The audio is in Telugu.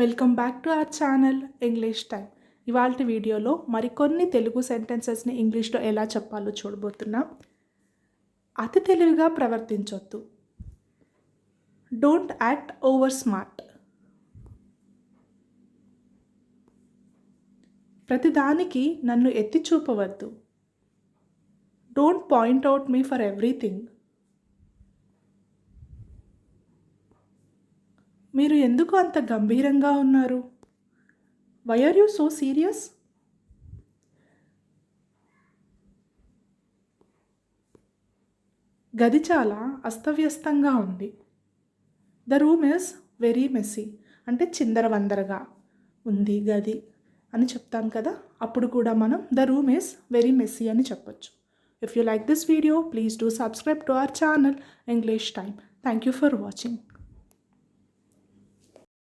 Welcome back to our channel English time. ఇవాల్టి వీడియోలో మరికొన్ని తెలుగు సెంటెన్సెస్ని ఇంగ్లీష్లో ఎలా చెప్పాలో చూడబోతున్నాం. అతి తెలివిగా ప్రవర్తించొద్దు. Don't act over smart. ప్రతిదానికి నన్ను ఎత్తి చూపవద్దు. Don't point out me for everything. మీరు ఎందుకు అంత గంభీరంగా ఉన్నారు? Why are you so serious? గది చాలా అస్తవ్యస్తంగా ఉంది. The room is very messy. అంటే చిందరవందరగా ఉంది గది అని చెప్తాం కదా, అప్పుడు కూడా మనం the room is very messy అని చెప్పొచ్చు. If you like this video, please do subscribe to our channel English time. Thank you for watching.